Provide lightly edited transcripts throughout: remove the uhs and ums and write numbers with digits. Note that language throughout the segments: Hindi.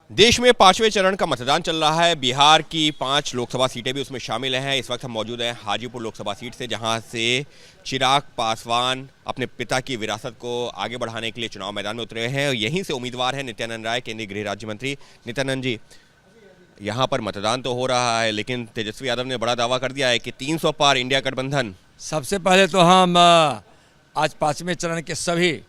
देश में पांचवें चरण का मतदान चल रहा है। बिहार की 5 लोकसभा सीटें भी उसमें शामिल हैं। इस वक्त हम मौजूद हैं हाजीपुर लोकसभा सीट से, जहां से चिराग पासवान अपने पिता की विरासत को आगे बढ़ाने के लिए चुनाव मैदान में उतरे हैं। और यहीं से उम्मीदवार हैं नित्यानंद राय, केंद्रीय गृह राज्य मंत्री। नित्यानंद जी, यहाँ पर मतदान तो हो रहा है, लेकिन तेजस्वी यादव ने बड़ा दावा कर दिया है कि 300 पार इंडिया गठबंधन। सबसे पहले तो हम आज पांचवें चरण के सभी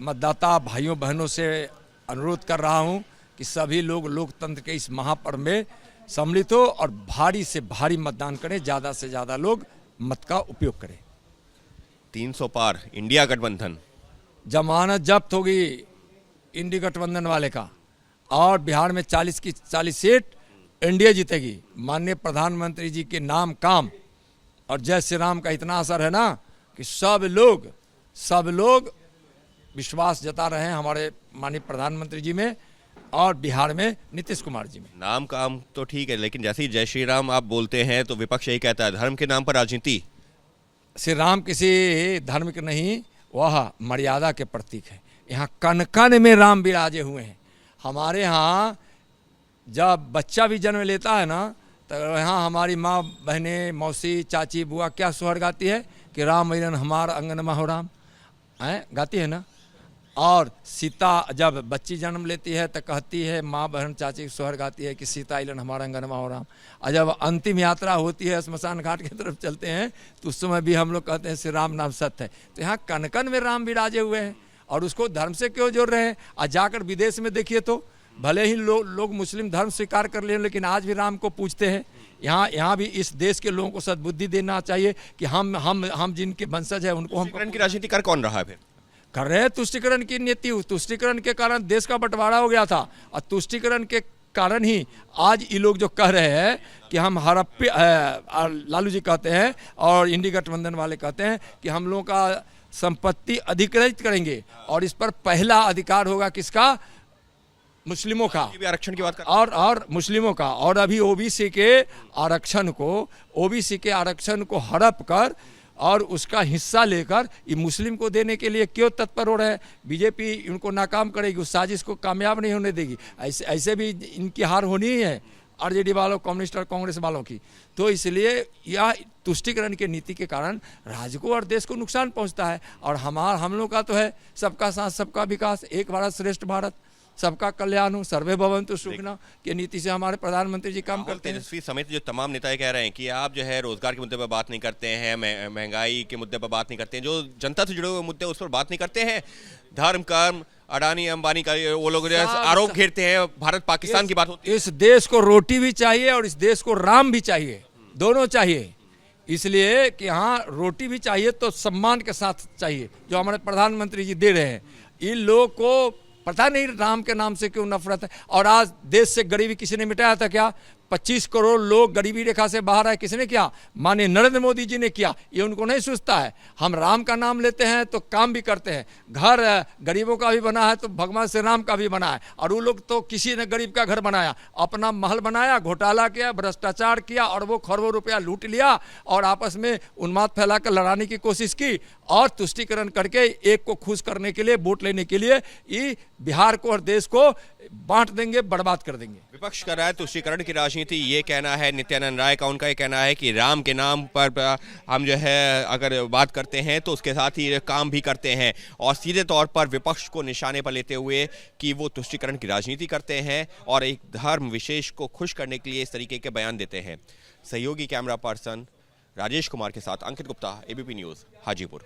मतदाता भाइयों बहनों से अनुरोध कर रहा हूं कि सभी लोग लोकतंत्र के इस महापर्व में सम्मिलित हो और भारी से भारी मतदान करें, ज़्यादा से ज़्यादा लोग मत का उपयोग करें। 300 पार इंडिया गठबंधन, जमानत जब्त होगी इंडिया गठबंधन वाले का, और बिहार में 40 की 40 सीट एनडीए जीतेगी। माननीय प्रधानमंत्री जी के नाम काम और जय श्री राम का इतना असर है ना कि सब लोग विश्वास जता रहे हैं हमारे माननीय प्रधानमंत्री जी में और बिहार में नीतीश कुमार जी में। नाम काम तो ठीक है, लेकिन जैसे ही जय श्री राम आप बोलते हैं तो विपक्ष यही कहता है धर्म के नाम पर राजनीति। श्री राम किसी धर्म के नहीं, वह मर्यादा के प्रतीक है। यहाँ कण कण में राम विराजे हुए हैं। हमारे यहाँ जब बच्चा भी जन्म लेता है ना, तो यहाँ हमारी माँ बहनें मौसी चाची बुआ क्या सोहर गाती है कि राम मिलन हमार अंगनमा हो राम, हैं गाती है ना। और सीता जब बच्ची जन्म लेती है तो कहती है माँ बहन चाची सोहर गाती है कि सीता इलन हमारा अंगनमा हो राम। और जब अंतिम यात्रा होती है शमशान घाट की तरफ चलते हैं तो उस समय भी हम लोग कहते हैं श्री राम नाम सत्य है। तो यहाँ कण कण में राम विराजे हुए हैं और उसको धर्म से क्यों जोड़ रहे हैं। और जाकर विदेश में देखिए तो भले ही लोग मुस्लिम धर्म स्वीकार कर ले, लेकिन आज भी राम को पूजते हैं। यहाँ भी इस देश के लोगों को सद्बुद्धि देना चाहिए कि हम जिनके वंशज है उनको हम की राजनीति कर कौन रहा है फिर? कर रहे हैं तुष्टिकरण की नीति। तुष्टिकरण के कारण देश का बंटवारा हो गया था और तुष्टिकरण के कारण ही आज ये लोग जो कह रहे हैं कि हम हड़प्पे, लालू जी कहते हैं और इंडिया गठबंधन वाले कहते हैं कि हम लोगों का संपत्ति अधिकृत करेंगे और इस पर पहला अधिकार होगा किसका? मुस्लिमों का। आरक्षण की बात कर और मुस्लिमों का। और अभी ओबीसी के आरक्षण को हड़प कर और उसका हिस्सा लेकर ये मुस्लिम को देने के लिए क्यों तत्पर हो रहे हैं। बीजेपी इनको नाकाम करेगी, उस साजिश को कामयाब नहीं होने देगी। ऐसे भी इनकी हार होनी ही है, आरजेडी वालों, कम्युनिस्ट और कांग्रेस वालों की। तो इसलिए यह तुष्टिकरण की नीति के कारण राज्य को और देश को नुकसान पहुंचता है। और हम लोग का तो है सबका साथ सबका विकास, एक भारत श्रेष्ठ भारत, सबका कल्याण हो, सर्वे भवन्तु सुखिनः की नीति से हमारे प्रधानमंत्री जी काम करते हैं। तेजस्वी समेत जो तमाम नेता कह रहे हैं कि आप जो है रोजगार के मुद्दे पर बात नहीं करते हैं, महंगाई के मुद्दे पर बात नहीं करते हैं, जो जनता से जुड़े हुए मुद्दे उस पर बात नहीं करते हैं। धर्म कर्म अडानी अंबानी का वो लोग आरोप घेरते हैं, भारत पाकिस्तान की बात होती है। इस देश को रोटी भी चाहिए और इस देश को राम भी चाहिए, दोनों चाहिए। इसलिए कि हाँ रोटी भी चाहिए तो सम्मान के साथ चाहिए, जो हमारे प्रधानमंत्री जी दे रहे हैं। इन लोगों को पता नहीं राम के नाम से क्यों नफरत है। और आज देश से गरीबी किसी ने मिटाया था क्या? 25 करोड़ लोग गरीबी रेखा से बाहर आए, किसने किया? माननीय नरेंद्र मोदी जी ने किया। ये उनको नहीं सोचता है। हम राम का नाम लेते हैं तो काम भी करते हैं। घर गरीबों का भी बना है तो भगवान श्री राम का भी बना है। और वो लोग तो किसी ने गरीब का घर बनाया, अपना महल बनाया, घोटाला किया, भ्रष्टाचार किया और वो खरबों रुपया लूट लिया और आपस में उन्माद फैलाकर लड़ाने की कोशिश की और तुष्टिकरण करके एक को खुश करने के लिए, वोट लेने के लिए ये बिहार को और देश को बांट देंगे, बर्बाद कर देंगे। विपक्ष कर रहा है तुष्टिकरण की राजनीति, ये कहना है नित्यानंद राय का। उनका ये कहना है कि राम के नाम पर हम जो है अगर बात करते हैं तो उसके साथ ही काम भी करते हैं, और सीधे तौर पर विपक्ष को निशाने पर लेते हुए कि वो तुष्टिकरण की राजनीति करते हैं और एक धर्म विशेष को खुश करने के लिए इस तरीके के बयान देते हैं। सहयोगी कैमरा पर्सन राजेश कुमार के साथ अंकित गुप्ता, एबीपी न्यूज़, हाजीपुर।